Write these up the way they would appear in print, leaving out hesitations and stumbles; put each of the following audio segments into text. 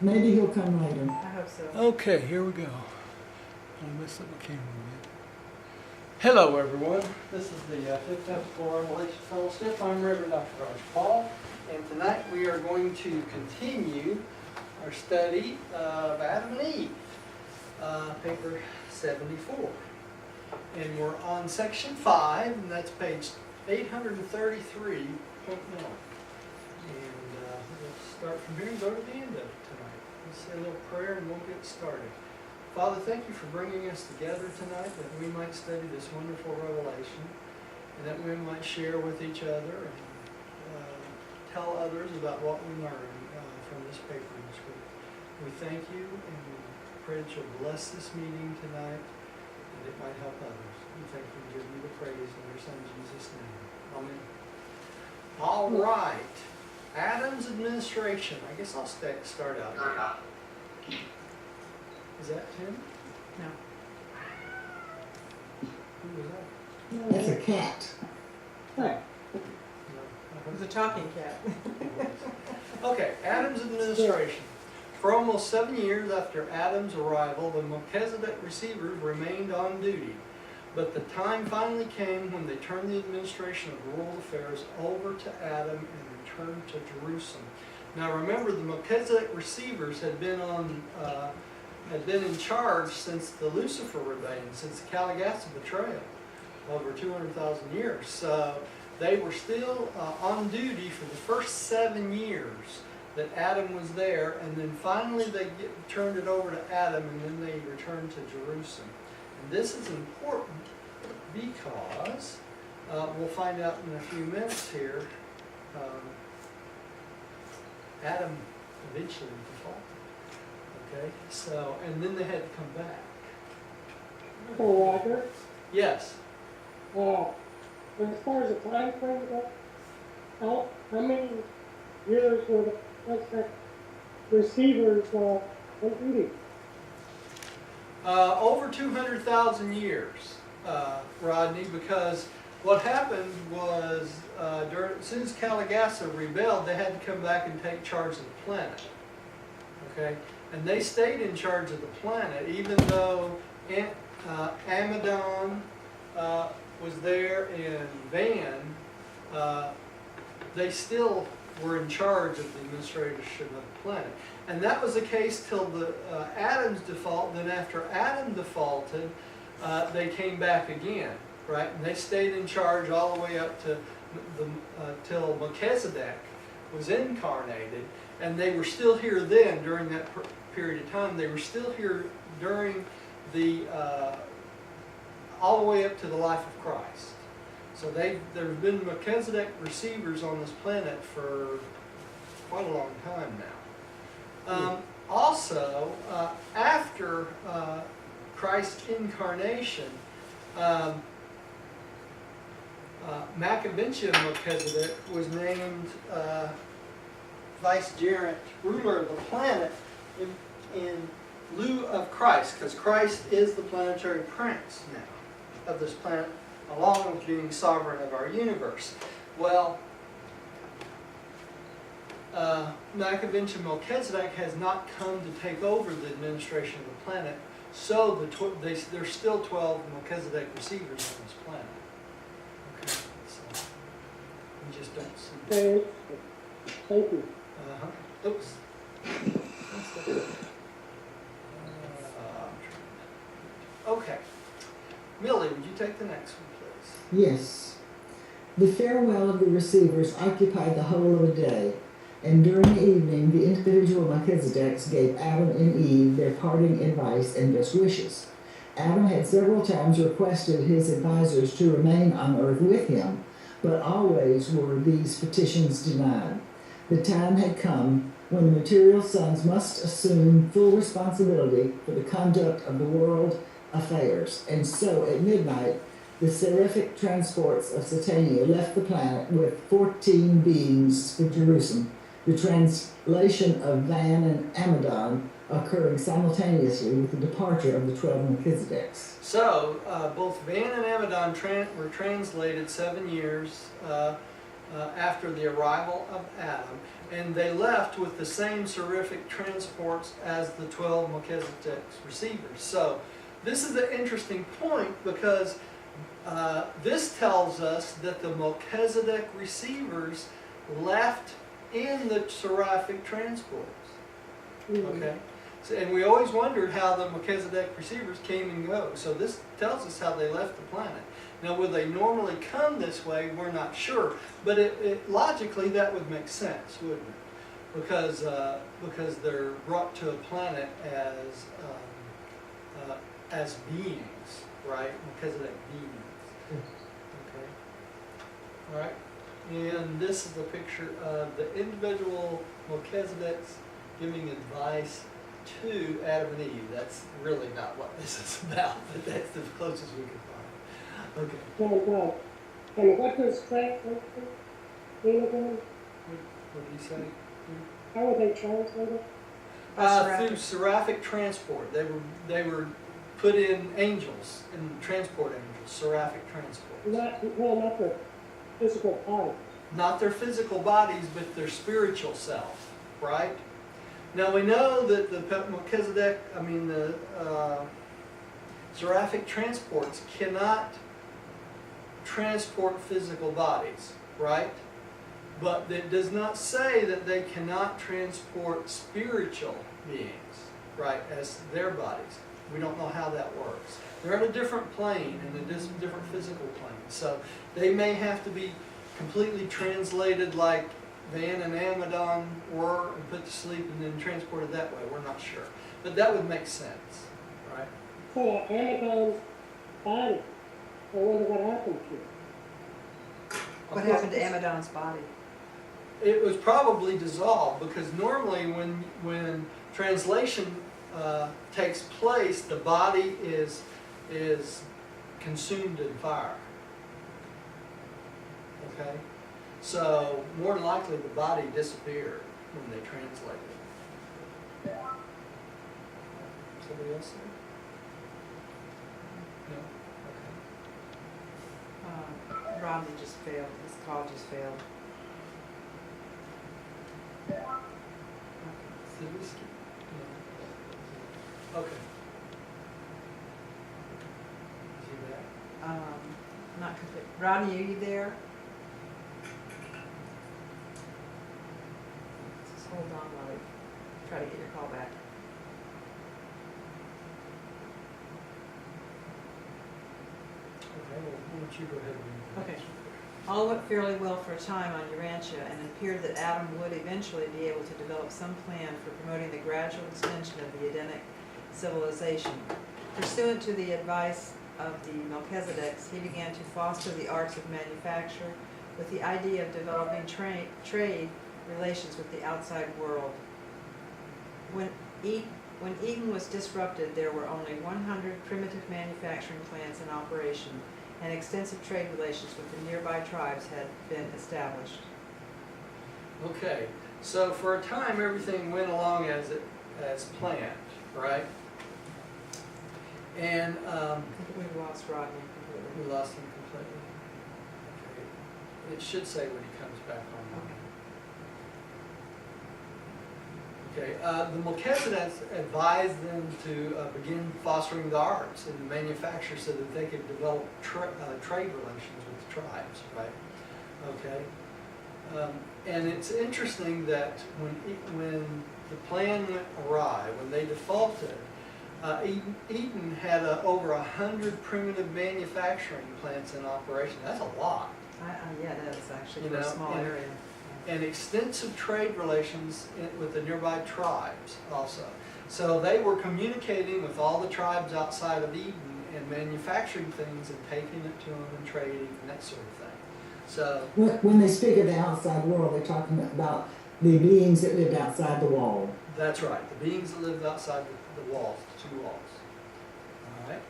Maybe he'll come later. I hope so. Okay, here we go. I messed up my camera again. Hello, everyone. This is the Fifth Episcopal Revelation Fellowship. I'm Reverend Dr. Raj Paul, and tonight we are going to continue our study of Adam and Eve, paper 74. And we're on section 5, and that's page 833.1. And we'll start from here and go to the end of it tonight. Let's say a little prayer and we'll get started. Father, thank you for bringing us together tonight that we might study this wonderful revelation and that we might share with each other and tell others about what we learned from this paper this week. We thank you and we pray that you'll bless this meeting tonight and it might help others. We thank you and give you the praise in your Son Jesus' name. Amen. All right. Adam's administration. I guess I'll start out here. Is that Tim? No. Who was that? That's a cat. No. It was a talking cat. Okay, Adam's administration. For almost 7 years after Adam's arrival, the Melchizedek receivers remained on duty. But the time finally came when they turned the administration of world affairs over to Adam and returned to Jerusalem. Now remember, the Melchizedek receivers had been in charge since the Lucifer rebellion, since the Calagassa betrayal, over 200,000 years. So they were still on duty for the first 7 years that Adam was there, and then finally they turned it over to Adam, and then they returned to Jerusalem. And this is important because we'll find out in a few minutes here, Adam eventually defaulted. Okay, so, and then they had to come back. So Roger, Yes. as far as the time frame goes, how many years were the receivers on duty? Over 200,000 years, Rodney, because what happened was as soon as Calagassa rebelled, they had to come back and take charge of the planet. Okay, and they stayed in charge of the planet, even though Amadon was there and Van. They still were in charge of the administration of the planet. And that was the case till the Adam's default. Then after Adam defaulted, they came back again, right? And they stayed in charge all the way up to till Melchizedek was incarnated. And they were still here then during that period of time. They were still here during the all the way up to the life of Christ. So there's been Melchizedek receivers on this planet for quite a long time now. Also, after Christ's incarnation, Maccabean Melchizedek was named vicegerent ruler of the planet in lieu of Christ, because Christ is the planetary prince now of this planet, along with being sovereign of our universe. Well, Maccabean Melchizedek has not come to take over the administration of the planet, so there's still 12 Melchizedek receivers on this planet. Okay, so we just don't see that. Okay, thank you. Oops. Okay. Millie, would you take the next one, please? Yes. The farewell of the receivers occupied the whole of a day, and during the evening the individual Melchizedeks gave Adam and Eve their parting advice and best wishes. Adam had several times requested his advisors to remain on earth with him, but always were these petitions denied. The time had come when the material sons must assume full responsibility for the conduct of the world affairs, and so at midnight the seraphic transports of Satania left the planet with 14 beings for Jerusalem, the translation of Van and Amadon occurring simultaneously with the departure of the 12 Melchizedeks. So, both Van and Amadon were translated 7 years after the arrival of Adam, and they left with the same seraphic transports as the 12 Melchizedek's receivers. So this is an interesting point because this tells us that the Melchizedek receivers left in the seraphic transports. Okay? So, and we always wondered how the Melchizedek receivers came and go. So this tells us how they left the planet. Now, would they normally come this way? We're not sure. But logically, that would make sense, wouldn't it? Because they're brought to a planet as beings, right? Melchizedek beings. Okay. All right. And this is a picture of the individual Melchizedeks giving advice to Adam and Eve. That's really not what this is about, but that's the closest we can find. Okay. And what does translate mean again? What do you say? How would they translate it? Through seraphic transport. They were put in angels, in transport angels, seraphic transport. Not the physical body. Not their physical bodies, but their spiritual self, right? Now we know that the Melchizedek, the seraphic transports cannot transport physical bodies, right? But it does not say that they cannot transport spiritual beings, right, as their bodies. We don't know how that works. They're in a different plane, in a different physical plane. So they may have to be completely translated like Van and Amadon were and put to sleep and then transported that way. We're not sure. But that would make sense, right? So Amadon's body, I wonder what happened to it. What happened to Amadon's body? It was probably dissolved because normally when translation takes place, the body is consumed in fire. Okay? So more than likely the body disappeared when they translated it. Somebody else there? No? Okay. Romney just failed. His call just failed. Did we skip? No. Okay. Is he back? Not complete. Rodney, are you there? Just hold on while we try to get your call back. Okay, well, why don't you go ahead and read Okay. All went fairly well for a time on Urantia, and it appeared that Adam would eventually be able to develop some plan for promoting the gradual extension of the Edenic civilization. Pursuant to the advice of the Melchizedeks, he began to foster the arts of manufacture with the idea of developing trade relations with the outside world. When Eden was disrupted, there were only 100 primitive manufacturing plants in operation, and extensive trade relations with the nearby tribes had been established. Okay, so for a time everything went along as planned, right? And I think we lost Rodney completely. we lost him completely. Okay, it should say when he comes back on. Okay, the Melchizedeks advised them to begin fostering the arts and manufacture so that they could develop trade relations with the tribes, right? Okay, and it's interesting that when the plan went awry, when they defaulted, Eden had over 100 primitive manufacturing plants in operation. That's a lot. Yeah, that is actually for a small area. And extensive trade relations with the nearby tribes also. So they were communicating with all the tribes outside of Eden and manufacturing things and taking it to them and trading and that sort of thing. So When they speak of the outside world, they're talking about the beings that lived outside the wall. that's right, the beings that lived outside the walls, the 2 walls. All right.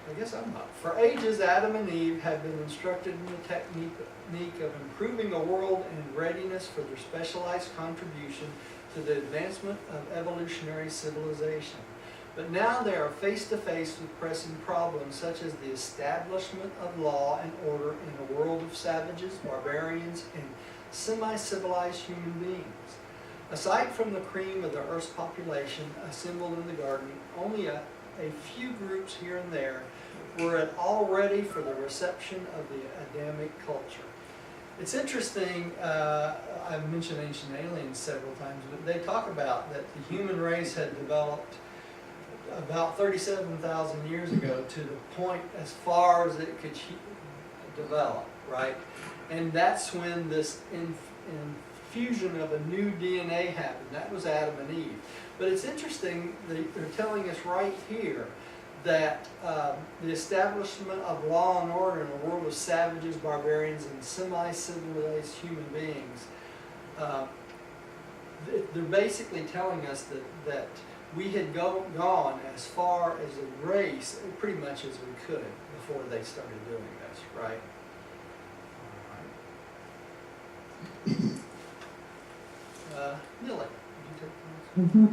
I guess I'm not. For ages, Adam and Eve had been instructed in the technique of improving a world in readiness for their specialized contribution to the advancement of evolutionary civilization. But now they are face to face with pressing problems such as the establishment of law and order in a world of savages, barbarians, and semi-civilized human beings. Aside from the cream of the Earth's population assembled in the garden, only a few groups here and there were at all ready for the reception of the Adamic culture. It's interesting, I've mentioned Ancient Aliens several times, but they talk about that the human race had developed about 37,000 years ago to the point as far as it could develop, right? And that's when this infusion of a new DNA happened. That was Adam and Eve. But it's interesting, they're telling us right here that the establishment of law and order in a world of savages, barbarians, and semi-civilized human beings, they're basically telling us that we had gone as far as a race, pretty much as we could, before they started doing this, right? Millie, would you take this?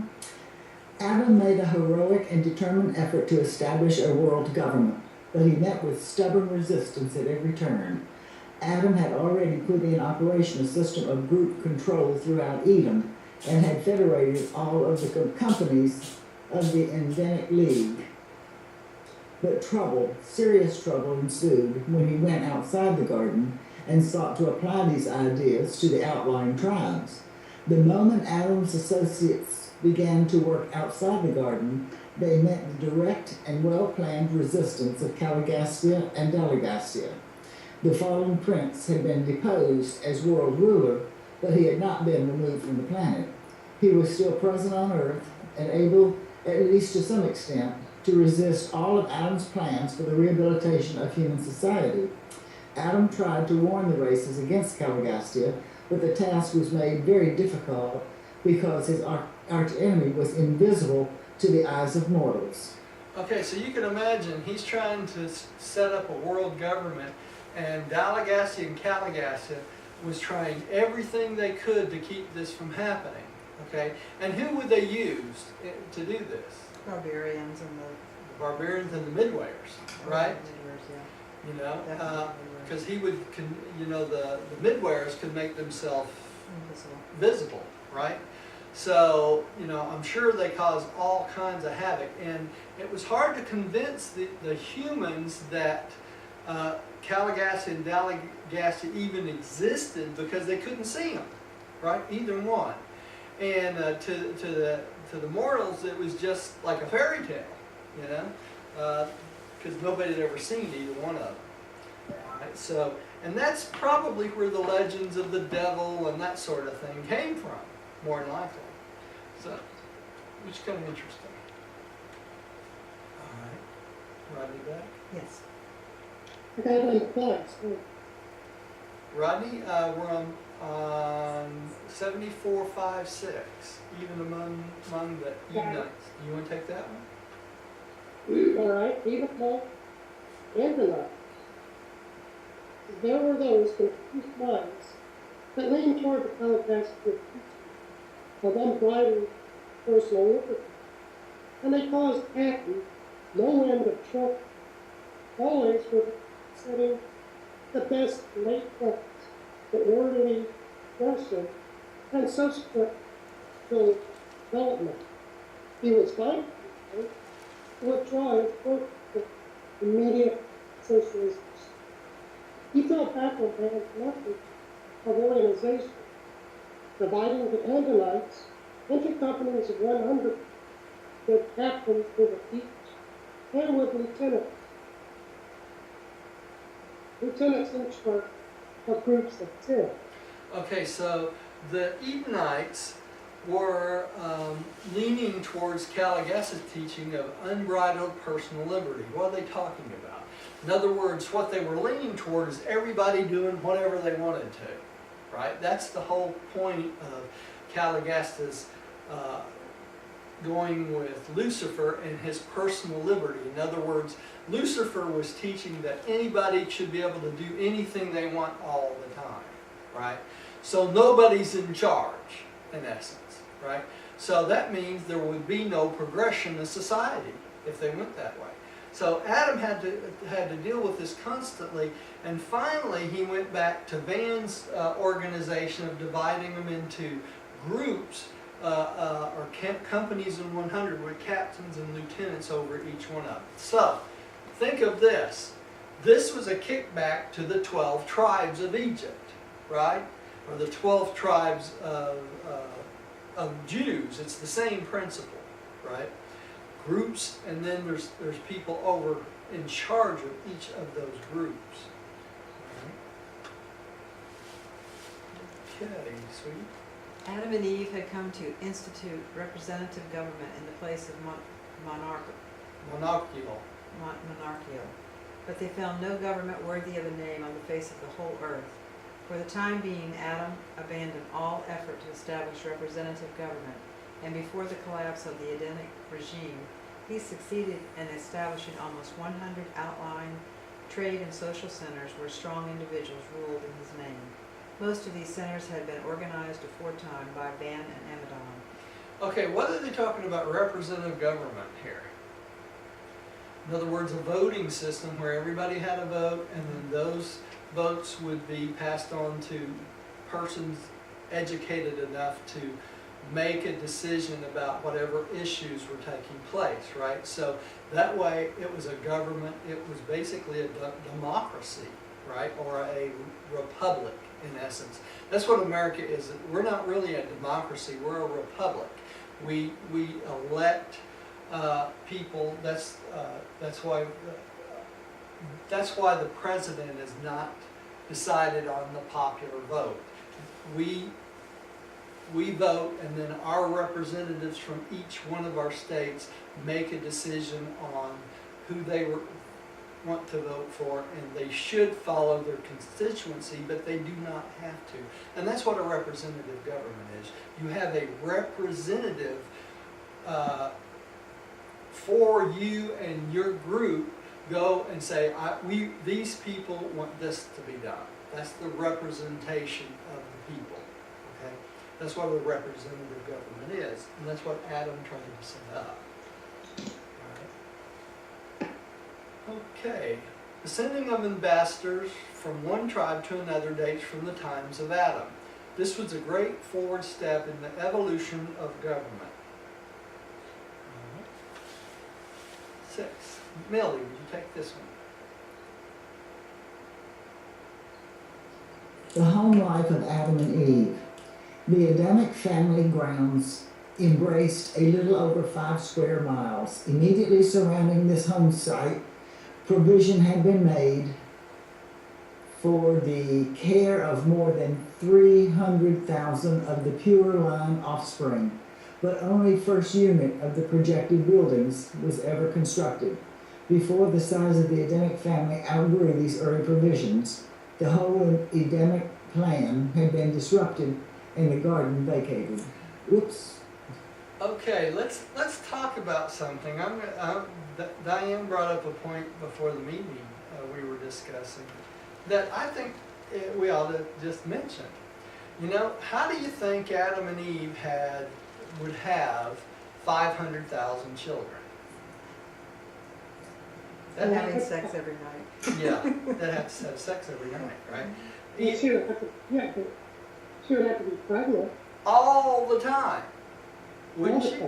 Adam made a heroic and determined effort to establish a world government, but he met with stubborn resistance at every turn. Adam had already put in operation a system of group control throughout Edom and had federated all of the companies of the Edenic League. But trouble, serious trouble, ensued when he went outside the garden and sought to apply these ideas to the outlying tribes. The moment Adam's associates began to work outside the garden, they met the direct and well-planned resistance of Caligastia and Delegastia. The fallen prince had been deposed as world ruler, but he had not been removed from the planet. He was still present on Earth and able, at least to some extent, to resist all of Adam's plans for the rehabilitation of human society. Adam tried to warn the races against Caligastia, but the task was made very difficult because his arch-enemy was invisible to the eyes of mortals. Okay, so you can imagine he's trying to set up a world government, and Delegastia and Caligastia was trying everything they could to keep this from happening. Okay, and who would they use to do this? Barbarians and The barbarians and the midwayers, right? Yeah. You know, Definitely because he would, the midwayers could make themselves invisible. visible, right? So, I'm sure they caused all kinds of havoc, and it was hard to convince the humans that Caligastia and Delegastia even existed because they couldn't see them, right? Either one. And to the mortals, it was just like a fairy tale, because nobody had ever seen either one of them. Right? So, and that's probably where the legends of the devil and that sort of thing came from, more than likely. So, which is kind of interesting. All right, Rodney back. Yes. I got it on points. Rodney, we're on 74.56, even among the Edenites. You want to take that one? All right, even more Edenites. There were those confused minds that leaned toward the Caligastia teaching of unbridled personal liberty, and they caused Adam no end of trouble, always with setting the best laid plans for orderly worship and subsequent development. He was fighting to withdraw his work for immediate socialization. He fell back on man's method of organization, dividing the Edenites into companies of 100 with captains over each and with lieutenants. Lieutenants in charge of groups of 10. Okay, so the Edenites were leaning towards Caligastia's teaching of unbridled personal liberty. What are they talking about? In other words, what they were leaning toward is everybody doing whatever they wanted to, right? That's the whole point of Caligastia's going with Lucifer and his personal liberty. In other words, Lucifer was teaching that anybody should be able to do anything they want all the time, right? So nobody's in charge, in essence, right? So that means there would be no progression in society if they went that way. So Adam had to deal with this constantly, and finally he went back to Van's organization of dividing them into groups or companies in 100 with captains and lieutenants over each one of them. So think of this. This was a kickback to the 12 tribes of Egypt, right? Or the 12 tribes of Jews. It's the same principle, right? Groups, and then there's people over in charge of each of those groups. All right. Okay, sweet. Adam and Eve had come to institute representative government in the place of monarchical. But they found no government worthy of a name on the face of the whole earth. For the time being, Adam abandoned all effort to establish representative government, and before the collapse of the Edenic regime, he succeeded in establishing almost 100 outlying trade and social centers where strong individuals ruled in his name. Most of these centers had been organized aforetime by Van and Amadon. Okay, what are they talking about representative government here? In other words, a voting system where everybody had a vote, and then those votes would be passed on to persons educated enough to make a decision about whatever issues were taking place, right? So that way it was a government, it was basically a democracy, right? Or a republic in essence. That's what America is. We're not really a democracy, we're a republic. We elect people. That's why the president is not decided on the popular vote. We vote, and then our representatives from each one of our states make a decision on who they want to vote for, and they should follow their constituency, but they do not have to. And that's what a representative government is. You have a representative for you and your group go and say, these people want this to be done. That's the representation of the people. Okay? That's what a representative government is, and that's what Adam tried to set up. All right. Okay. The sending of ambassadors from one tribe to another dates from the times of Adam. This was a great forward step in the evolution of government. 6. Millie, would you take this one? The home life of Adam and Eve. The Adamic family grounds embraced a little over 5 square miles. Immediately surrounding this home site, provision had been made for the care of more than 300,000 of the pure line offspring, but only first unit of the projected buildings was ever constructed. Before the size of the Adamic family outgrew these early provisions, the whole Edenic plan had been disrupted and the garden vacated. Whoops. Okay, let's talk about something. Diane brought up a point before the meeting we were discussing that I think we ought to just mention. You know, how do you think Adam and Eve would have 500,000 children? And having sex every night. Yeah, that have to have sex every night, right? Well, she would have to be pregnant. All the time, wouldn't she?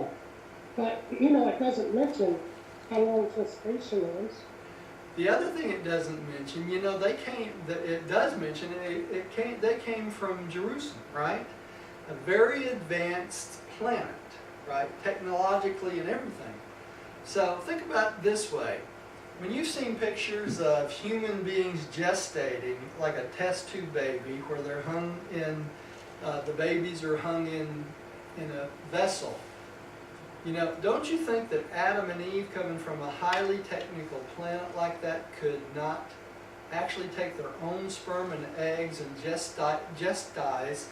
But, you know, it doesn't mention how long gestation is. The other thing it doesn't mention, you know, they came from Jerusalem, right? A very advanced planet, right? Technologically and everything. So think about it this way. When you've seen pictures of human beings gestating, like a test tube baby, where they're hung in, the babies are hung in a vessel, you know, don't you think that Adam and Eve, coming from a highly technical planet like that, could not actually take their own sperm and eggs and gestize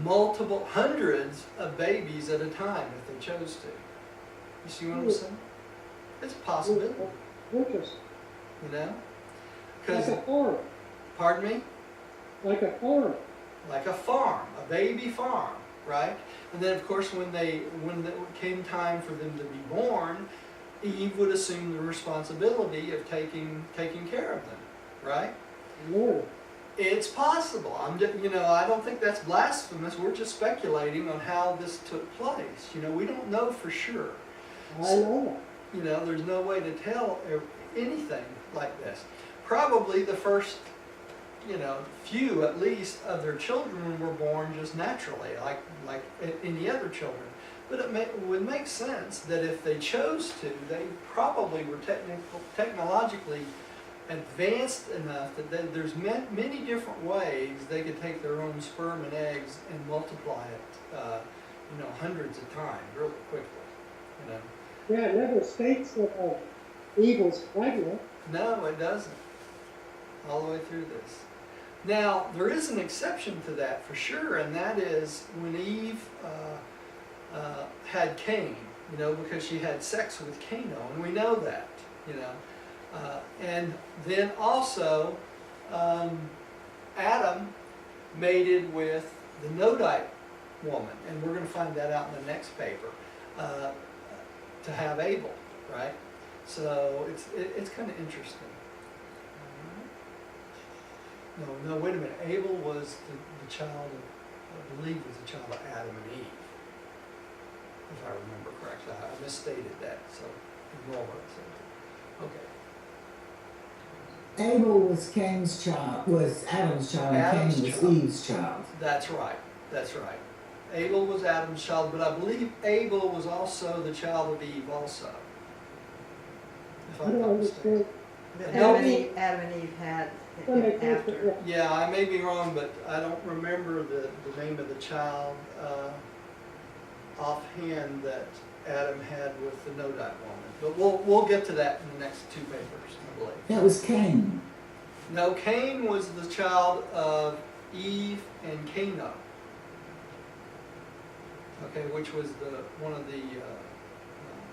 multiple hundreds of babies at a time if they chose to? You see what I'm saying? It's a possibility. Interesting. You know? Like a farm. Pardon me? Like a farm. Like a farm, a baby farm. right? And then, of course, when it came time for them to be born, Eve would assume the responsibility of taking care of them, right? No. It's possible. I don't think that's blasphemous. We're just speculating on how this took place. We don't know for sure. I know. There's no way to tell anything like this. Probably the first, few at least of their children were born just naturally, like any other children. But it would make sense that if they chose to, they probably were technologically advanced enough that there's many different ways they could take their own sperm and eggs and multiply it, hundreds of times really quickly. Yeah, it never states that Eve was pregnant. No, it doesn't. All the way through this. Now, there is an exception to that for sure, and that is when Eve had Cain, because she had sex with Cain, and we know that, and then also Adam mated with the Nodite woman, and we're going to find that out in the next paper, to have Abel, right? So it's kind of interesting. No, wait a minute. Abel was the child of, I believe, was the child of Adam and Eve, if I remember correctly. I misstated that, so ignore what I said. Okay. Abel was Cain's child, was Adam's child, and Adam's Cain was child. Eve's child. That's right. Abel was Adam's child, but I believe Abel was also the child of Eve also. If I I'm don't not mistaken. understand. That No. Adam and Eve had When they came after. to, Yeah, I may be wrong, but I don't remember the name of the child offhand that Adam had with the Nodite woman. But we'll get to that in the next two papers, I believe. That was Cain. No, Cain was the child of Eve and Cana. Okay, which was one of the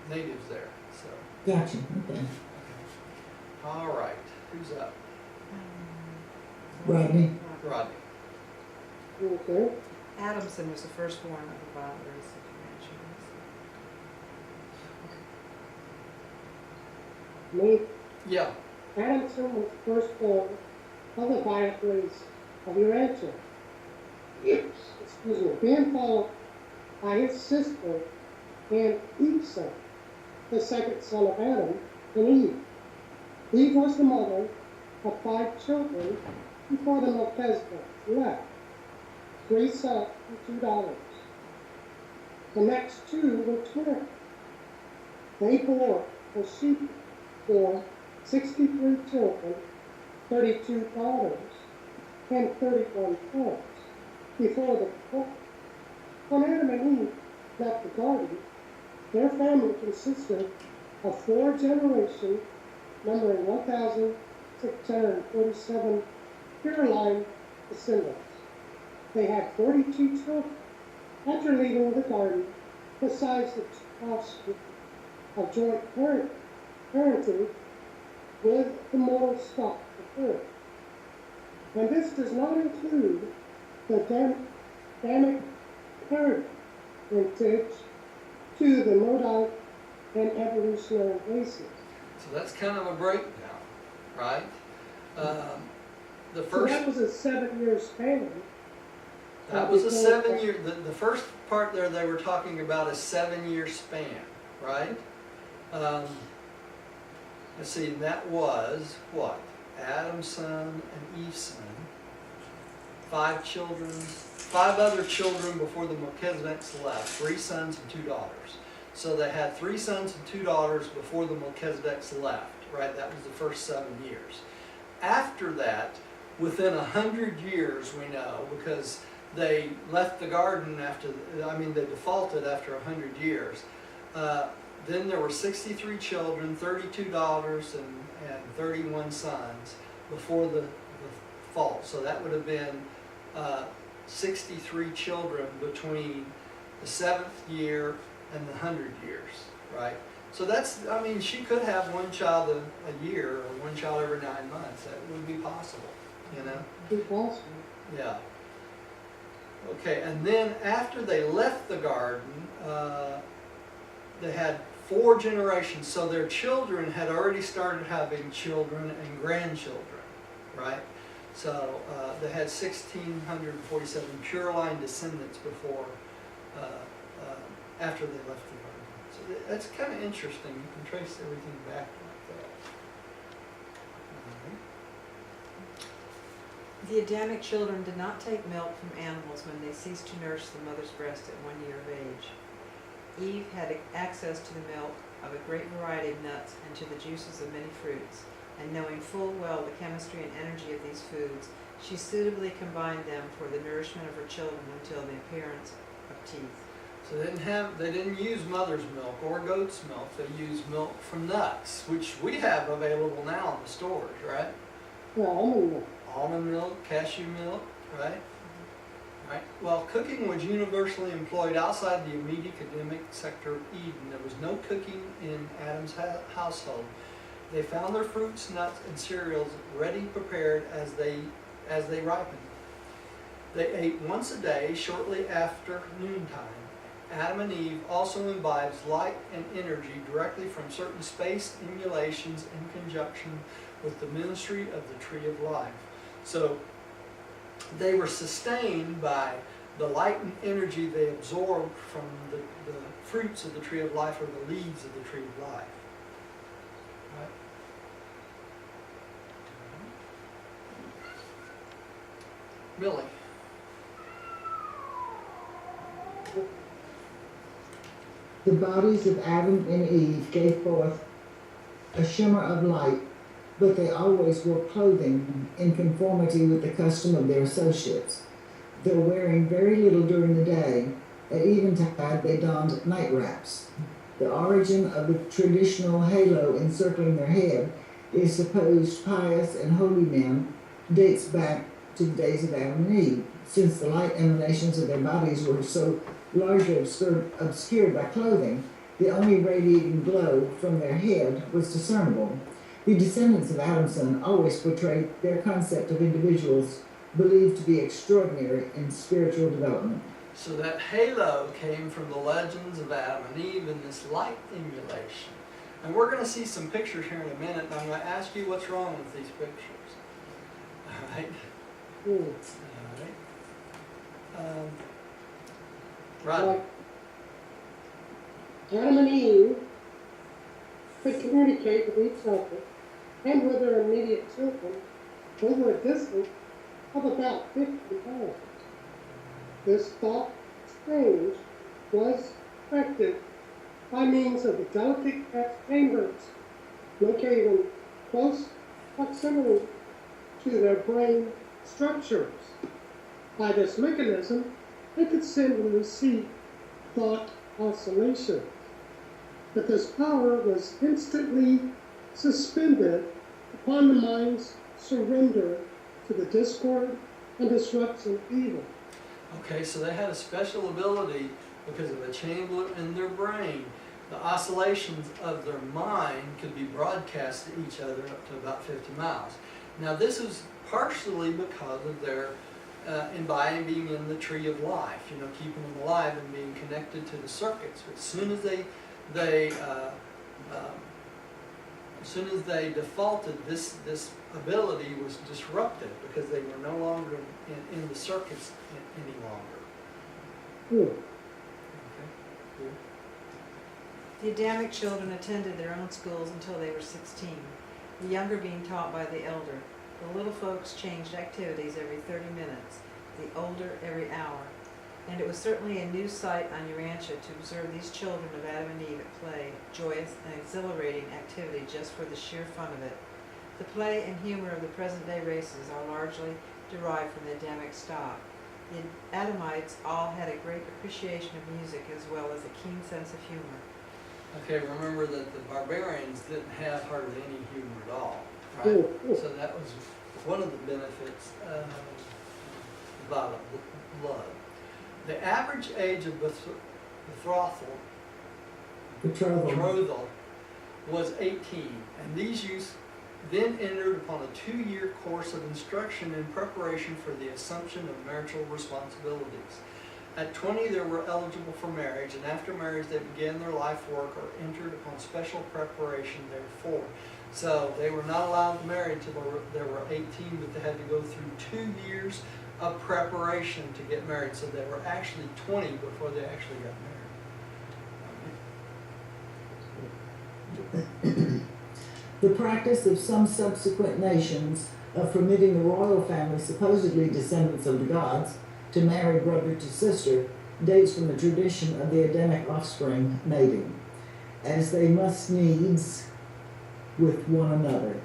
natives there. So, Gotcha. Okay. all right, who's up? Rodney. Rodney. okay. Adamson was the firstborn of the wild race of Comanches. Me, Yeah. Adamson was the firstborn of the Viet race of Urantia. Excuse me. Being followed by his sister and Esau, the second son of Adam and Eve. Eve was the mother of 5 children before the Melchizedek left, 3 sons and 2 daughters. The next 2 were twins. They bore, or she bore, 63 children, 32 daughters, and 31 sons before the fall. When Adam and Eve left the garden, their family consisted of 4 generations, numbering 1,647 pure line descendants. They had 42 children after leaving the garden, besides the offspring of joint parenting with the mortal stock of earth. And this does not include the Adamic parentage to the Nodite and evolutionary basis. So that's kind of a breakdown, right? The So first. that was a 7-year span. That was a 7-year, the first part there they were talking about a 7-year span, right? Let's see, that was what? Adam's son and Eve's son. 5 children, 5 other children before the Melchizedek's left, 3 sons and 2 daughters. So they had 3 sons and 2 daughters before the Melchizedek's left, right? That was the first 7 years. After that, within 100 years, we know, because they left the garden they defaulted after 100 years. Then there were 63 children, 32 daughters, and 31 sons before the fall. So that would have been 63 children between the 7th year and the 100 years, right? So that's, she could have 1 child a year or 1 child every 9 months. That would be possible, Be possible. Yeah. Okay, and then after they left the garden, they had 4 generations, so their children had already started having children and grandchildren, right? So they had 1,647 pure line descendants before, after they left the garden. So that's kind of interesting. You can trace everything back like that. The Adamic children did not take milk from animals when they ceased to nurse the mother's breast at 1 year of age. Eve had access to the milk of a great variety of nuts and to the juices of many fruits, and knowing full well the chemistry and energy of these foods, she suitably combined them for the nourishment of her children until the appearance of teeth. So they didn't use mother's milk or goat's milk. They used milk from nuts, which we have available now in the stores, right? Yeah, almond milk. Almond milk, cashew milk, right? Right. Well, cooking was universally employed outside the immediate Adamic sector of Eden. There was no cooking in Adam's household. They found their fruits, nuts, and cereals ready prepared as they ripened. They ate once a day shortly after noontime. Adam and Eve also imbibes light and energy directly from certain space emulations in conjunction with the ministry of the tree of life. So they were sustained by the light and energy they absorbed from the fruits of the tree of life or the leaves of the tree of life. Right? Millie. The bodies of Adam and Eve gave forth a shimmer of light, but they always wore clothing in conformity with the custom of their associates. Though wearing very little during the day, at eventide they donned night wraps. The origin of the traditional halo encircling their head is supposed pious and holy men dates back to the days of Adam and Eve, since the light emanations of their bodies were so largely obscured by clothing. The only radiating glow from their head was discernible. The descendants of Adamson always portrayed their concept of individuals believed to be extraordinary in spiritual development. So that halo came from the legends of Adam and Eve and this light emulation. And we're going to see some pictures here in a minute, and I'm going to ask you what's wrong with these pictures. All right? All right. Rodney. Like Adam and Eve could communicate with each other and with their immediate children over a distance of about 50 miles. This thought exchange was effected by means of the delicate gas chambers located in close proximity to their brain structures. By this mechanism, they could send and receive thought oscillations. But this power was instantly suspended upon the mind's surrender to the discord and disruption of evil. Okay, so they had a special ability because of a chamber in their brain. The oscillations of their mind could be broadcast to each other up to about 50 miles. Now this is partially because of their imbibing in the tree of life, keeping them alive and being connected to the circuits. As soon as they defaulted, this ability was disrupted because they were no longer in the circuits any longer. Hmm. Okay. The Adamic children attended their own schools until they were 16, the younger being taught by the elder. The little folks changed activities every 30 minutes, the older every hour. And it was certainly a new sight on Urantia to observe these children of Adam and Eve at play, joyous and exhilarating activity just for the sheer fun of it. The play and humor of the present-day races are largely derived from the Adamic stock. The Adamites all had a great appreciation of music as well as a keen sense of humor. Okay, remember that the barbarians didn't have hardly any humor at all, right? So that was one of the benefits of blood. The average age of betrothal Betrothal. was 18, and these then entered upon a 2-year course of instruction in preparation for the assumption of marital responsibilities. At 20, they were eligible for marriage, and after marriage, they began their life work or entered upon special preparation therefor. So they were not allowed to marry until they were 18, but they had to go through 2 years of preparation to get married. So they were actually 20 before they actually got married. The practice of some subsequent nations of permitting the royal family, supposedly descendants of the gods, to marry brother to sister dates from the tradition of the Adamic offspring mating, as they must needs with one another.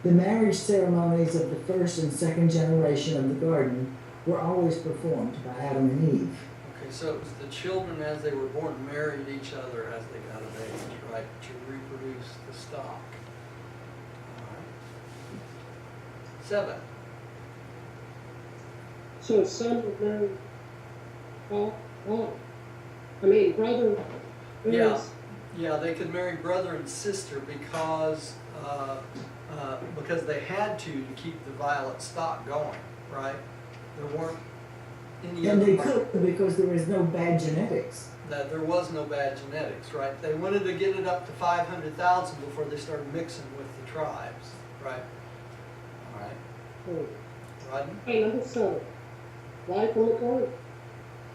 The marriage ceremonies of the first and second generation of the garden were always performed by Adam and Eve. Okay, so it was the children as they were born married each other as they got of age, right, to reproduce the stock. All right. 7. So a son would marry brother. Yeah. Yeah, they could marry brother and sister because they had to keep the violet stock going, right? There weren't any And other they could because there was no bad genetics. that there was no bad genetics, right? They wanted to get it up to 500,000 before they started mixing with the tribes, right? All right, Rodney? Hey, number 7. Life in the garden.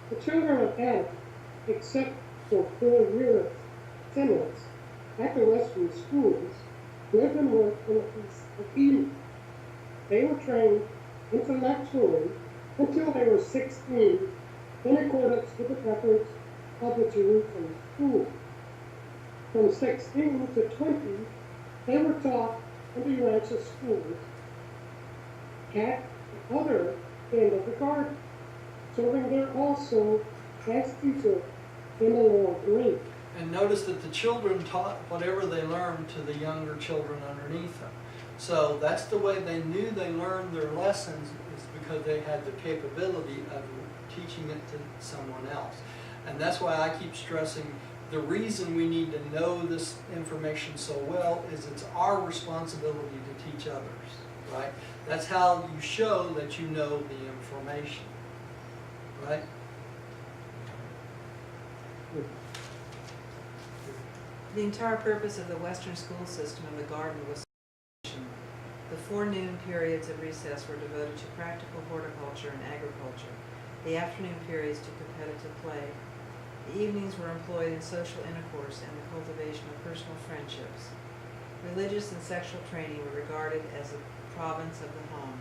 The children of Adam, except for 4 years Seminoles, at the Western schools, lived and worked in the peace of Eden. They were trained intellectually until they were 16 in accordance with the preference of the Jerusalem school. From 16 to 20, they were taught in the Urantia schools at the other end of the garden, serving there also as teacher in the Lord's Ring. And notice that the children taught whatever they learned to the younger children underneath them. So that's the way they knew they learned their lessons, is because they had the capability of teaching it to someone else. And that's why I keep stressing the reason we need to know this information so well is it's our responsibility to teach others, right? That's how you show that you know the information, right? The entire purpose of the Western school system in the garden was education. The forenoon periods of recess were devoted to practical horticulture and agriculture, the afternoon periods to competitive play. The evenings were employed in social intercourse and the cultivation of personal friendships. Religious and sexual training were regarded as a province of the home,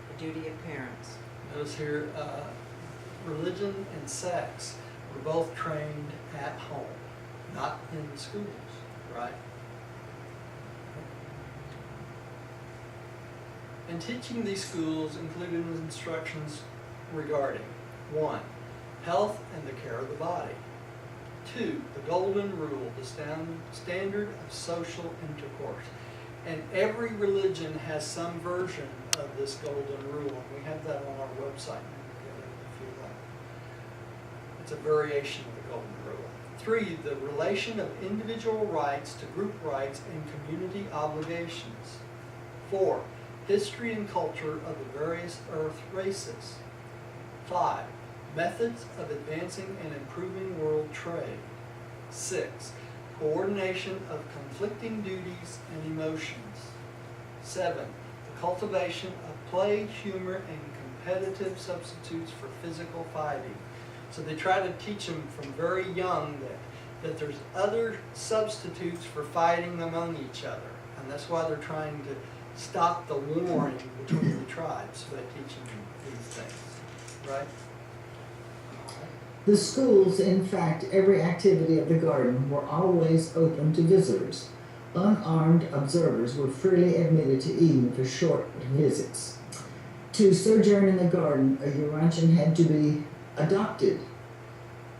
the duty of parents. Notice here, religion and sex were both trained at home, not in the schools, right? And teaching these schools included instructions regarding 1. Health and the care of the body. 2. The golden rule, the standard of social intercourse. And every religion has some version of this golden rule. And we have that on our website if you like. It's a variation of the golden rule. 3. The relation of individual rights to group rights and community obligations. 4. History and culture of the various earth races. 5. Methods of advancing and improving world trade. 6. Coordination of conflicting duties and emotions. 7. The cultivation of play, humor, and competitive substitutes for physical fighting. So they try to teach them from very young that there's other substitutes for fighting among each other. And that's why they're trying to stop the warring between the tribes by teaching them these things, right? The schools, in fact, every activity of the garden were always open to visitors. Unarmed observers were freely admitted to Eden for short visits. To sojourn in the garden, a Urantian had to be adopted.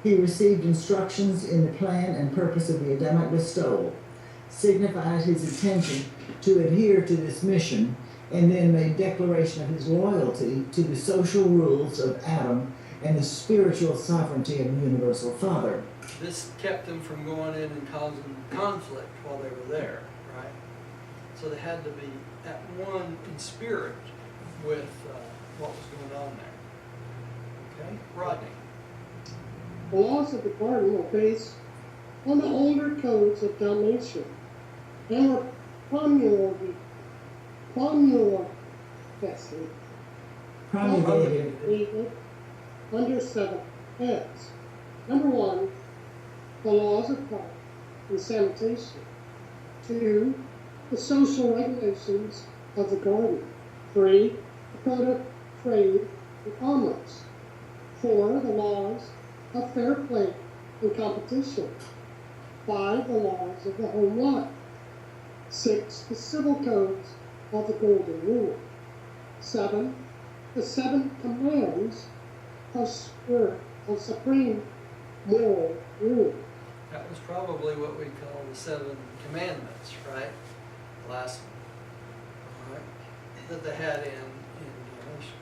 He received instructions in the plan and purpose of the Adamic bestowal, signified his intention to adhere to this mission, and then made declaration of his loyalty to the social rules of Adam and the spiritual sovereignty of the Universal Father. This kept them from going in and causing conflict while they were there, right? So they had to be at one in spirit with what was going on there. Okay, Rodney. The laws of the garden were based on the older codes of Dalmatia and were promulgated Promulgated. under 7 heads. Number 1, the laws of health and sanitation. 2, the social regulations of the garden. 3, the code of trade and commerce. 4, the laws of fair play and competition. 5, the laws of the home life. 6, the civil codes of the Golden Rule. 7, the 7 commands of supreme moral rule. That was probably what we call the 7 commandments, right? The last one, right? That they had in Dalmatia.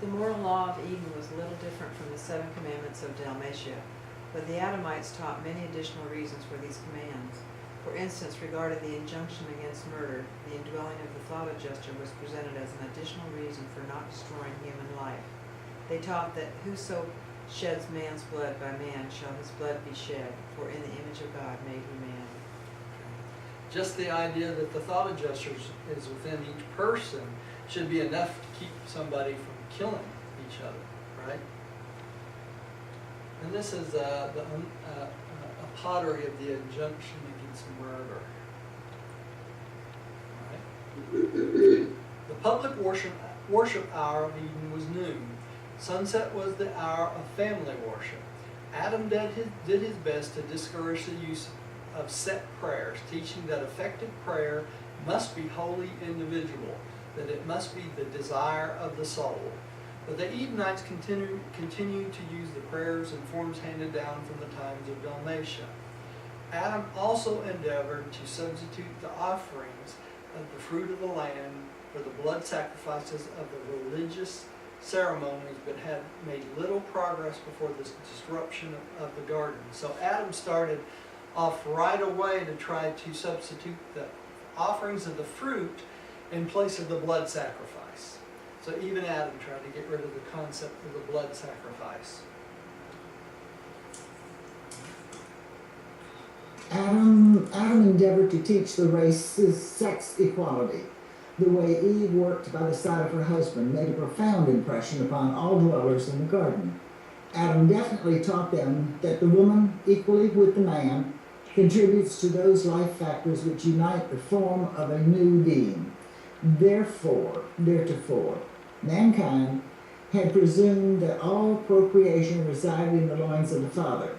The moral law of Eden was a little different from the 7 commandments of Dalmatia, but the Adamites taught many additional reasons for these commands. For instance, regarding the injunction against murder, the indwelling of the thought adjuster was presented as an additional reason for not destroying human life. They taught that whoso sheds man's blood by man shall his blood be shed, for in the image of God made he man. Just the idea that the thought adjuster is within each person should be enough to keep somebody from killing each other, right? And this is a pottery of the injunction against murder. Right? The public worship hour of Eden was noon. Sunset was the hour of family worship. Adam did his best to discourage the use of set prayers, teaching that effective prayer must be wholly individual, that it must be the desire of the soul. But the Edenites continued to use the prayers and forms handed down from the times of Dalmatia. Adam also endeavored to substitute the offerings of the fruit of the land for the blood sacrifices of the religious ceremonies, but had made little progress before this disruption of the garden. So Adam started off right away to try to substitute the offerings of the fruit in place of the blood sacrifice. So even Adam tried to get rid of the concept of the blood sacrifice. Adam endeavored to teach the race's sex equality. The way Eve worked by the side of her husband made a profound impression upon all dwellers in the garden. Adam definitely taught them that the woman, equally with the man, contributes to those life factors which unite the form of a new being. Theretofore, mankind had presumed that all procreation resided in the loins of the father.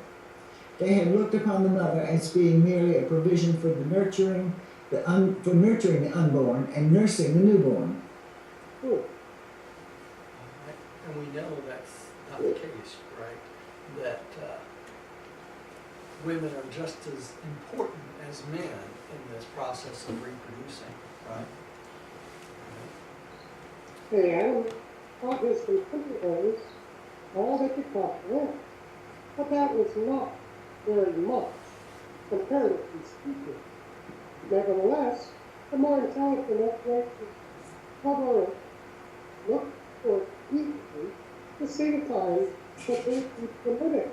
They had looked upon the mother as being merely a provision for nurturing the unborn and nursing the newborn. Cool. And we know that's not the case, right? That women are just as important as men in this process of reproducing, right? Hey, Adam taught his contemporaries all they could comprehend, but that was not very much, comparatively speaking. Nevertheless, the more intelligent aspects of our look for equally to see the time that they be permitted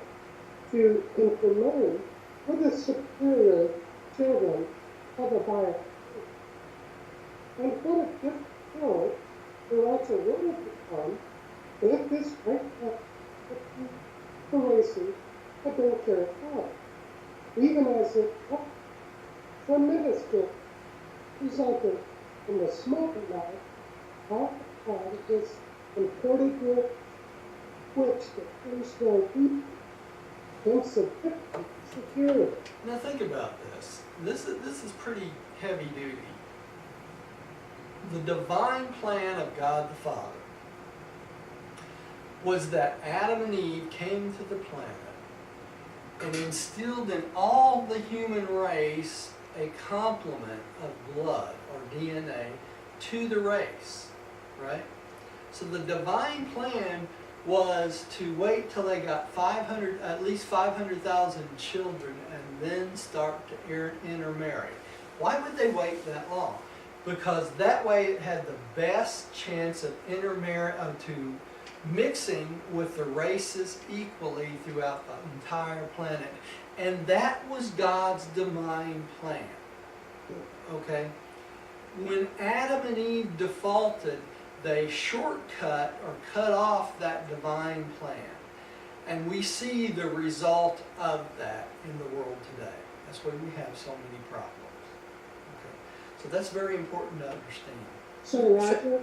to intermarry with the superior children of the higher. And what a different world there also would have become if this great the races had been carried out, even as it tremendous good resulted in the small amount of this imported good which the first-world people insufficient security. Now think about this. This is pretty heavy duty. The divine plan of God the Father was that Adam and Eve came to the planet and instilled in all the human race a complement of blood or DNA to the race, right? So the divine plan was to wait till they got at least 500,000 children and then start to intermarry. Why would they wait that long? because that way it had the best chance of to mixing with the races equally throughout the entire planet. And that was God's divine plan. Okay? When Adam and Eve defaulted, they shortcut or cut off that divine plan. And we see the result of that in the world today. That's why we have so many problems. Okay? So that's very important to understand. So Roger,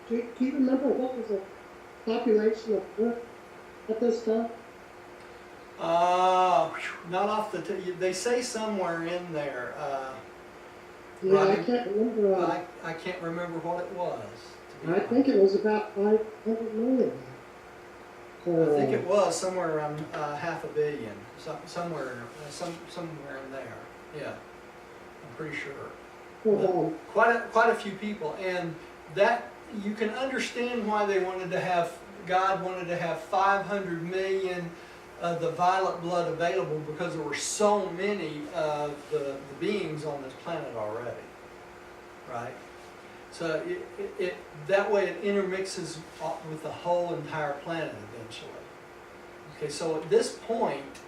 do you remember what was the population of Earth at this time? Not off the they say somewhere in there. Yeah, I Roger, can't remember. I can't remember what it was. To be I think it was about 500 million. I think it was somewhere around $500 million, somewhere in there. Yeah, I'm pretty sure. Well, Quite a few people, and that you can understand why they wanted to have God wanted to have 500 million of the violet blood available, because there were so many of the beings on this planet already, right? So that way it intermixes with the whole entire planet eventually. Okay, so at this point,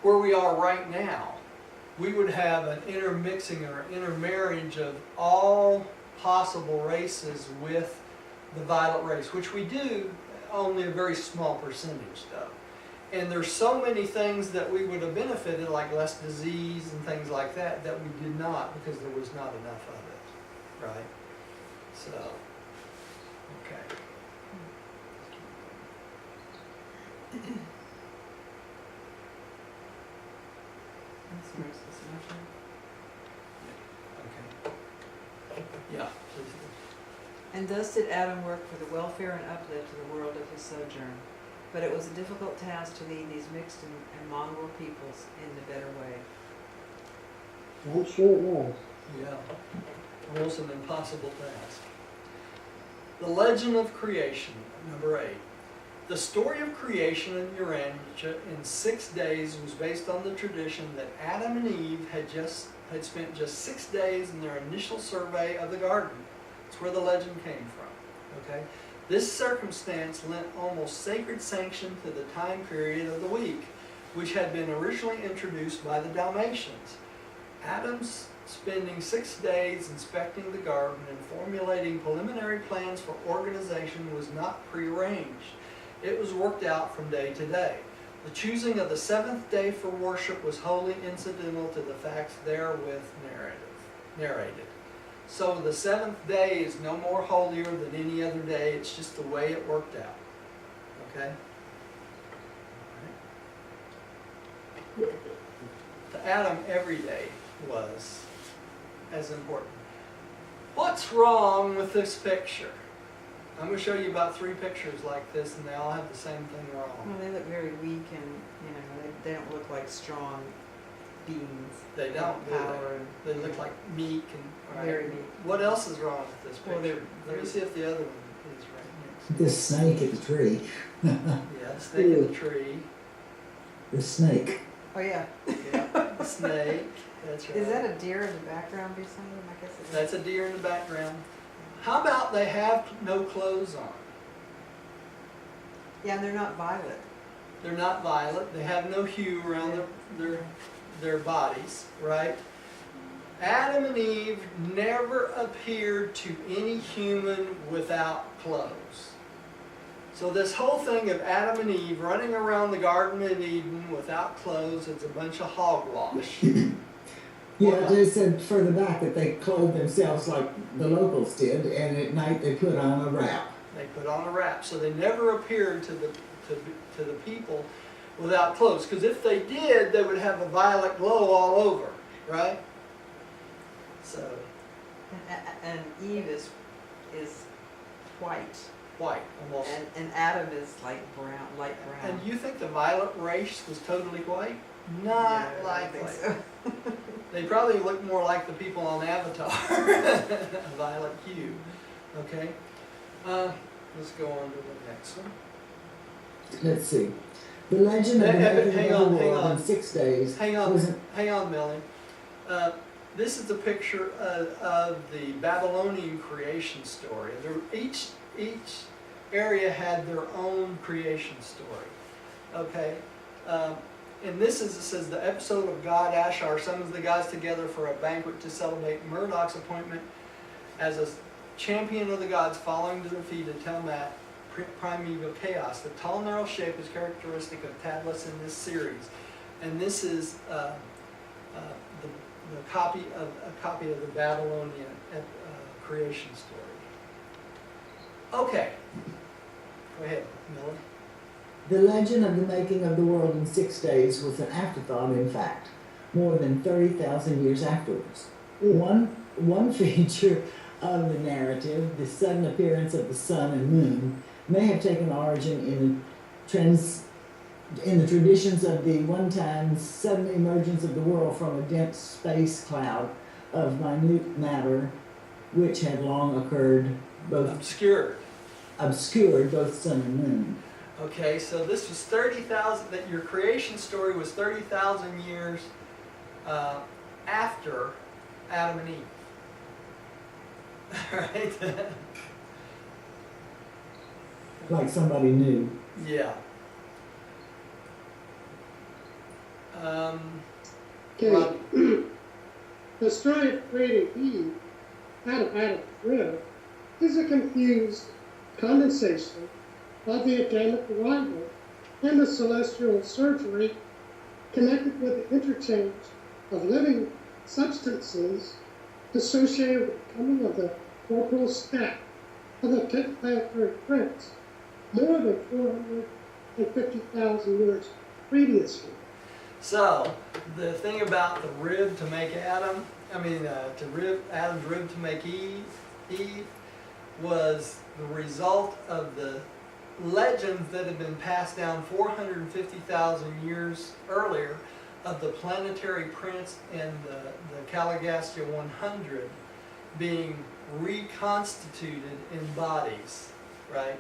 where we are right now, we would have an intermixing or intermarriage of all possible races with the violet race, which we do only a very small percentage though. And there's so many things that we would have benefited, like less disease and things like that, that we did not, because there was not enough of it, right? So, okay. Okay. Yeah, please do. And thus did Adam work for the welfare and uplift of the world of his sojourn. But it was a difficult task to lead these mixed and mongrel peoples in the better way. I'm sure it was. Yeah, almost an impossible task. The legend of creation, number 8. The story of creation in Urantia in 6 days was based on the tradition that Adam and Eve had spent just 6 days in their initial survey of the garden. That's where the legend came from. Okay? This circumstance lent almost sacred sanction to the time period of the week, which had been originally introduced by the Dalmatians. Adam's spending 6 days inspecting the garden and formulating preliminary plans for organization was not prearranged. It was worked out from day to day. The choosing of the 7th day for worship was wholly incidental to the facts therewith narrated. So the 7th day is no more holier than any other day. It's just the way it worked out. Okay? All right. To Adam, every day was as important. What's wrong with this picture? I'm going to show you about 3 pictures like this, and they all have the same thing wrong. Well, they look very weak, and they don't look like strong beings. They don't, do Power they? They look like meek and right. Very meek. What else is wrong with this Well, picture? they're- Let me see if the other one is right The snake at the tree. next. Yeah, the snake in the tree. The snake. Oh yeah. Yeah, the snake. That's right. Is that a deer in the background beside them? I guess it is. That's a deer in the background. How about they have no clothes on? Yeah, and they're not violet. They're not violet. They have no hue around their bodies, right? Adam and Eve never appeared to any human without clothes. So this whole thing of Adam and Eve running around the Garden of Eden without clothes is a bunch of hogwash. Yeah, they said further back that they clothed themselves like the locals did, and at night they put on a wrap. They put on a wrap, so they never appeared to the people without clothes. Because if they did, they would have a violet glow all over, right? So And Eve is white, white, almost. and Adam is like brown, light brown. And you think the violet race was totally white? Not Yeah, I think likely. so. They probably look more like the people on Avatar, a violet hue. Okay, let's go on to the next one. Let's see. The legend of the Hang making on, of the hang world on. in 6 days Hang on, wasn't. hang on, Millie. this is a picture of the Babylonian creation story. Each area had their own creation story. Okay, and this is, it says, the episode of God Ashar summons the gods together for a banquet to celebrate Marduk's appointment as a champion of the gods following the defeat of Tiamat, primeval chaos. The tall, narrow shape is characteristic of tablets in this series, and this is the copy of the Babylonian creation story. Okay, go ahead, Miller. The legend of the making of the world in 6 days was an afterthought, in fact, more than 30,000 years afterwards. One feature of the narrative, the sudden appearance of the sun and moon, may have taken origin in the traditions of the one-time sudden emergence of the world from a dense space cloud of minute matter, which had long obscured both sun and moon. Okay, so this was 30,000, that your creation story was 30,000 years after Adam and Eve. Right? Like somebody knew. Yeah. Okay. Rob- The story of creating Eve out of Adam's rib is a confused condensation of the Adamic arrival and the celestial surgery connected with the interchange of living substances associated with the coming of the corporal stack of the planetary prince more than 450,000 years previously. So, the thing about the rib to make Adam, Adam's rib to make Eve was the result of the legends that had been passed down 450,000 years earlier of the planetary prince and the Caligastia 100 being reconstituted in bodies, right?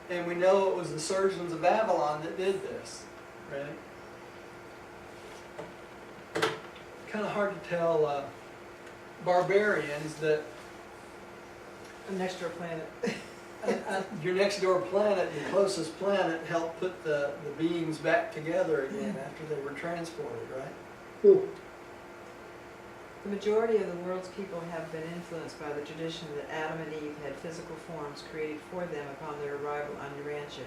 And we know it was the surgeons of Babylon that did this, right? Kind of hard to tell barbarians that A next door planet. your next door planet, your closest planet, helped put the beings back together again after they were transported, right? The majority of the world's people have been influenced by the tradition that Adam and Eve had physical forms created for them upon their arrival on Urantia.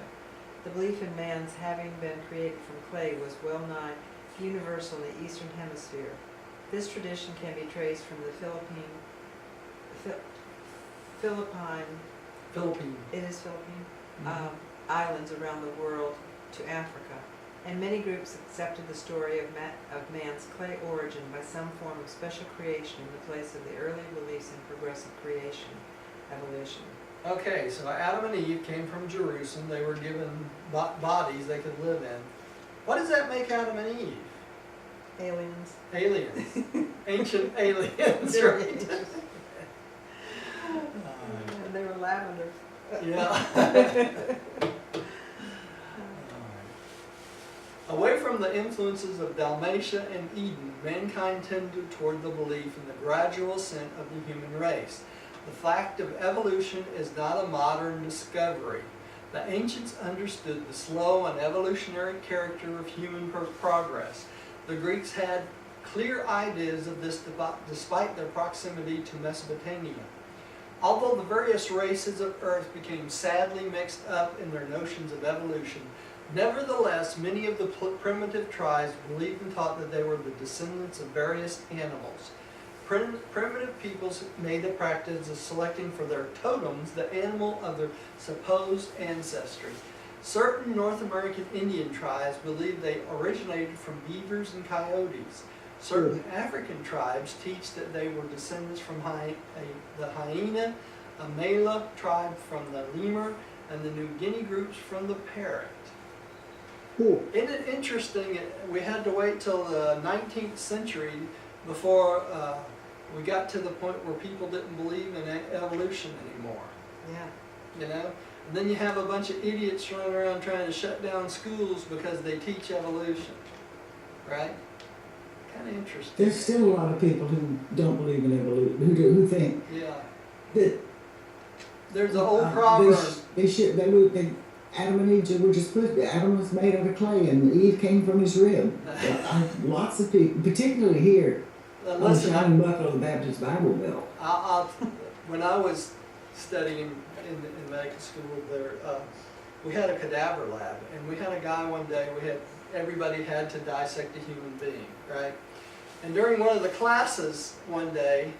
The belief in man's having been created from clay was well nigh universal in the Eastern Hemisphere. This tradition can be traced from the Philippine, islands around the world to Africa, and many groups accepted the story of man's clay origin by some form of special creation in the place of the early beliefs in progressive creation, evolution. Okay, so Adam and Eve came from Jerusalem. They were given bodies they could live in. What does that make Adam and Eve? Aliens. Aliens. Ancient aliens, They're right? aliens. And they were lavender. Yeah. Away from the influences of Dalmatia and Eden, mankind tended toward the belief in the gradual ascent of the human race. The fact of evolution is not a modern discovery. The ancients understood the slow and evolutionary character of human progress. The Greeks had clear ideas of this despite their proximity to Mesopotamia. Although the various races of Earth became sadly mixed up in their notions of evolution, nevertheless, many of the primitive tribes believed and taught that they were the descendants of various animals. Primitive peoples made the practice of selecting for their totems the animal of their supposed ancestry. Certain North American Indian tribes believed they originated from beavers and coyotes. Certain African tribes teach that they were descendants from the hyena, a Mela tribe from the lemur, and the New Guinea groups from the parrot. Isn't it interesting? We had to wait till the 19th century before we got to the point where people didn't believe in evolution anymore. Yeah. You know? And then you have a bunch of idiots running around trying to shut down schools because they teach evolution. Right? kind of interesting. There's still a lot of people who don't believe in evolution, who think Yeah. that There's an old they proverb. Adam and Eve were just put. Adam was made out of clay, and Eve came from his rib. Lots of people, particularly here on the Listen, Shining Buckle of the Baptist Bible Belt. when I was studying in medical school, we had a cadaver lab, and we had a guy one day. Everybody had to dissect a human being, right? And during one of the classes one day,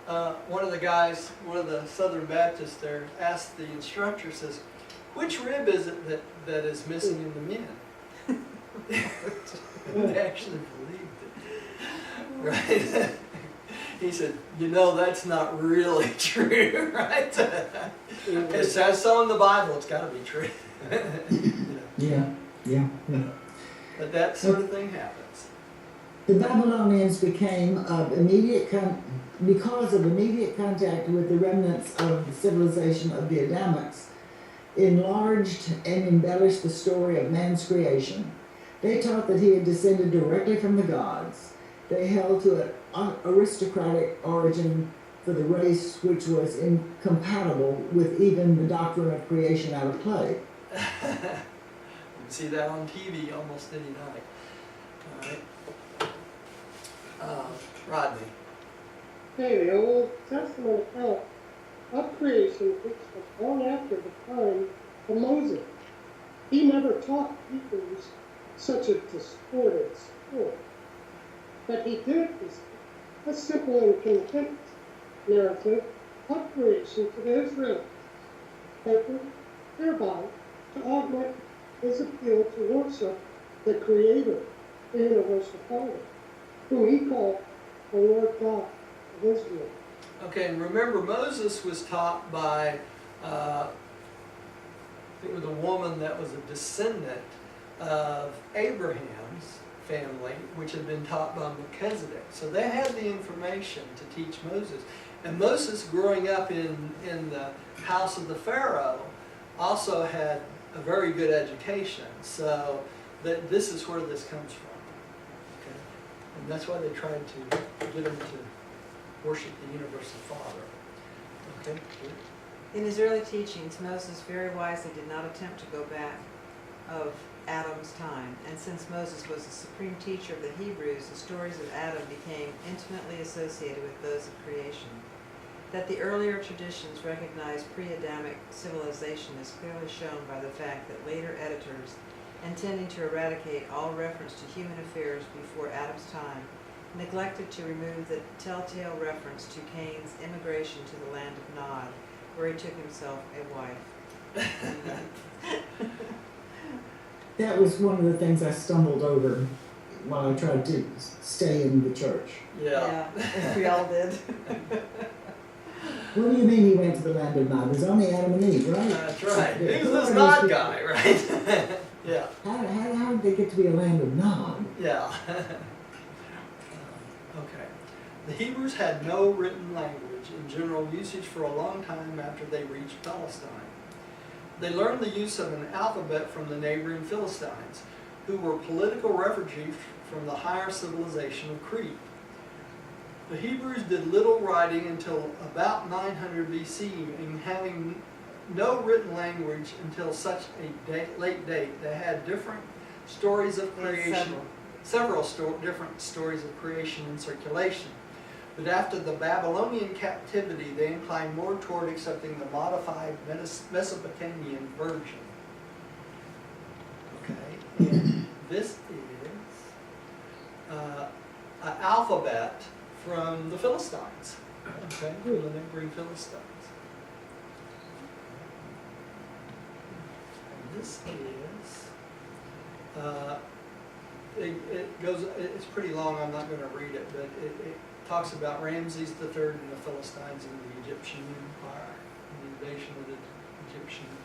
one of the Southern Baptists there, asked the instructor, says, "Which rib is it that is missing in the men?" They actually believed it, right? He said, "That's not really true, right? It says so in the Bible. It's got to be true." Yeah. But that sort of thing happens. The Babylonians became because of immediate contact with the remnants of the civilization of the Adamics, enlarged and embellished the story of man's creation. They taught that he had descended directly from the gods. They held to an aristocratic origin for the race which was incompatible with even the doctrine of creation out of clay. You see that on TV almost any night. All right. Rodney. Hey, the Old Testament account of creation which was long after the time of Moses. He never taught Hebrews such a distorted story, but he did a simple and content narrative of creation to the Israelites, hoping thereby to augment his appeal to worship the Creator, the universal Father, whom he called the Lord God of Israel. Okay, and remember Moses was taught by, it was a woman that was a descendant of Abraham's family, which had been taught by Melchizedek. So they had the information to teach Moses. And Moses, growing up in the house of the Pharaoh, also had a very good education. So this is where this comes from. Okay? And that's why they tried to get him to worship the universal Father. Okay? In his early teachings, Moses very wisely did not attempt to go back of Adam's time, and since Moses was the supreme teacher of the Hebrews, the stories of Adam became intimately associated with those of creation. That the earlier traditions recognized pre-Adamic civilization is clearly shown by the fact that later editors, intending to eradicate all reference to human affairs before Adam's time, neglected to remove the telltale reference to Cain's immigration to the land of Nod, where he took himself a wife. That was one of the things I stumbled over while I tried to stay in the church. Yeah. We all did. What do you mean he went to the land of Nod? It was only Adam and Eve, right? That's right. He was this Nod guy, right? Yeah. How did they get to be a land of Nod? Yeah. Okay. The Hebrews had no written language in general usage for a long time after they reached Palestine. They learned the use of an alphabet from the neighboring Philistines, who were political refugees from the higher civilization of Crete. The Hebrews did little writing until about 900 BC, and having no written language until such a late date, they had different stories of creation, several different stories of creation in circulation. But after the Babylonian captivity, they inclined more toward accepting the modified Mesopotamian version. Okay, and this is an alphabet from the Philistines. Okay, the neighboring Philistines. And this is, it's pretty long, I'm not going to read it, but it talks about Ramses III and the Philistines and the Egyptian Empire, and the invasion of the Egyptian Empire.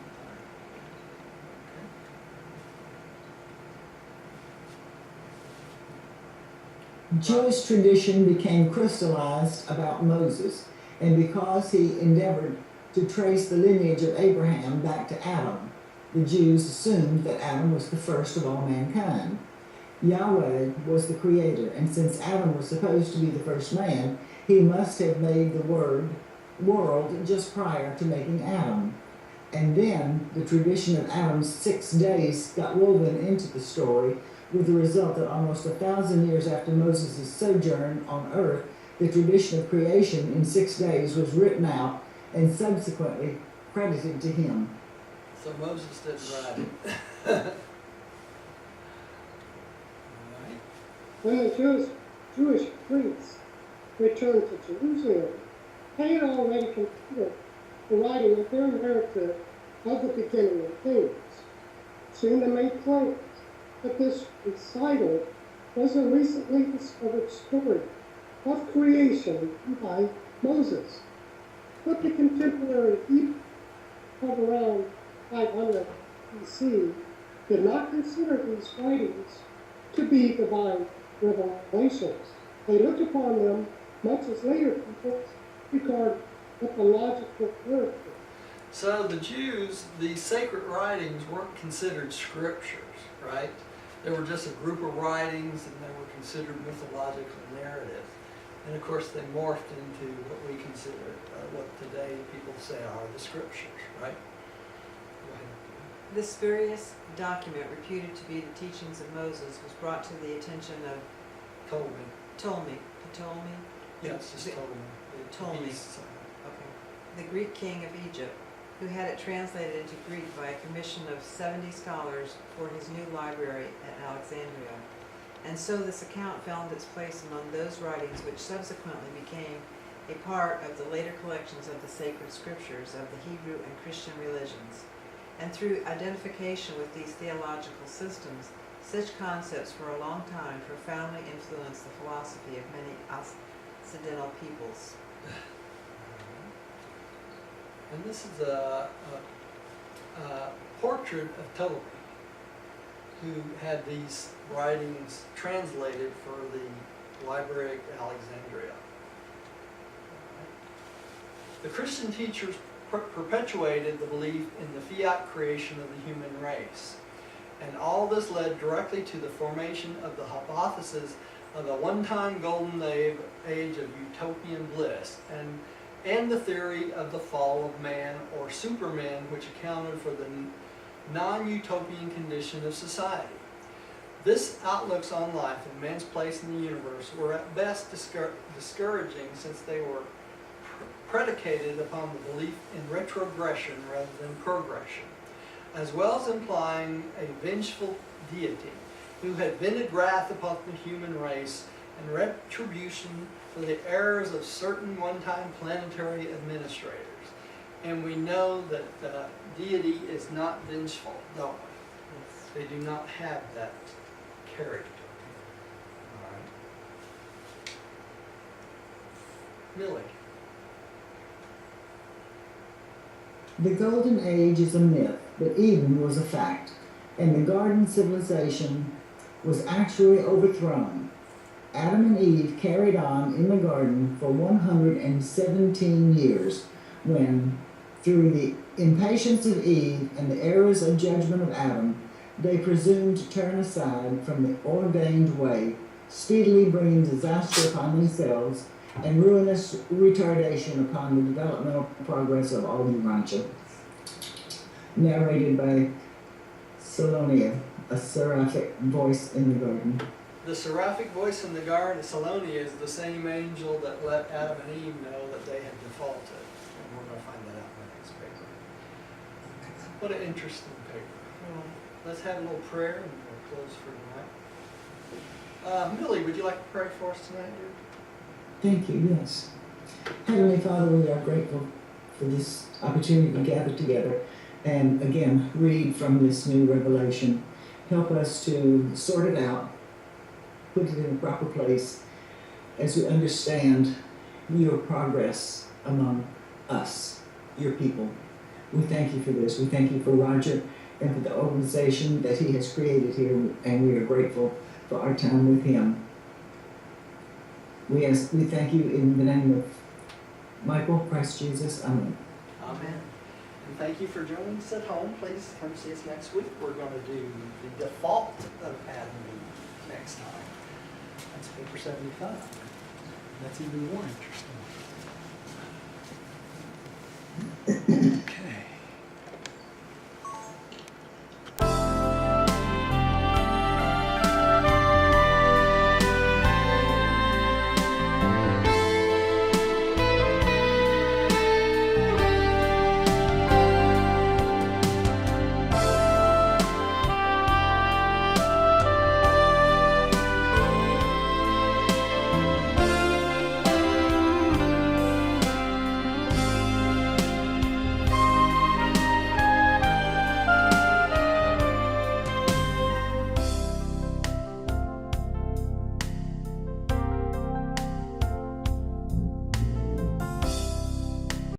Jewish tradition became crystallized about Moses, and because he endeavored to trace the lineage of Abraham back to Adam, the Jews assumed that Adam was the first of all mankind. Yahweh was the creator, and since Adam was supposed to be the first man, he must have made the world just prior to making Adam. And then the tradition of Adam's 6 days got woven into the story, with the result that almost 1,000 years after Moses' sojourn on earth, the tradition of creation in 6 days was written out and subsequently credited to him. So Moses didn't write it. Alright. When the Jewish priests returned to Jerusalem, they had already completed the writing of their narrative of the beginning of things. Soon they made claims that this recital was a recently discovered story of creation by Moses. But the contemporary Hebrew of around 500 BC did not consider these writings to be divine revelations. They looked upon them much as later people regard mythological character. So the Jews, the sacred writings weren't considered scriptures, right? They were just a group of writings, and they were considered mythological narratives. And of course, they morphed into what we consider, what today people say are the scriptures, right? Go ahead. This spurious document, reputed to be the teachings of Moses, was brought to the attention of Ptolemy. Yes, just Ptolemy. Okay. The Greek king of Egypt, who had it translated into Greek by a commission of 70 scholars for his new library at Alexandria. And so this account found its place among those writings which subsequently became a part of the later collections of the sacred scriptures of the Hebrew and Christian religions. And through identification with these theological systems, such concepts for a long time profoundly influenced the philosophy of many Occidental peoples. And this is a portrait of Ptolemy, who had these writings translated for the Library of Alexandria. The Christian teachers perpetuated the belief in the fiat creation of the human race. And all this led directly to the formation of the hypothesis of the one-time golden age of utopian bliss, and the theory of the fall of man or superman, which accounted for the non-utopian condition of society. This outlooks on life and man's place in the universe were at best discouraging, since they were predicated upon the belief in retrogression rather than progression, as well as implying a vengeful deity who had vented wrath upon the human race and retribution for the errors of certain one-time planetary administrators. And we know that deity is not vengeful, don't we? They do not have that character. All right. Millie. The Golden Age is a myth, but Eden was a fact, and the garden civilization was actually overthrown. Adam and Eve carried on in the garden for 117 years when, through the impatience of Eve and the errors of judgment of Adam, they presumed to turn aside from the ordained way, speedily bringing disaster upon themselves and ruinous retardation upon the developmental progress of all new rancho. Narrated by Salonia, a seraphic voice in the garden. The seraphic voice in the garden, Salonia, is the same angel that let Adam and Eve know that they had defaulted. And we're going to find that out in the next paper. What an interesting paper. Well, let's have a little prayer and we'll close for tonight. Millie, would you like to pray for us tonight, dear? Thank you, yes. Heavenly Father, we are grateful for this opportunity to gather together and again read from this new revelation. Help us to sort it out, put it in a proper place as we understand your progress among us, your people. We thank you for this. We thank you for Roger and for the organization that he has created here, and we are grateful for our time with him. We thank you in the name of Michael, Christ Jesus. Amen. Amen. And thank you for joining us at home. Please come see us next week. We're going to do the default of Adam and Eve next time. That's paper 75. That's even more interesting.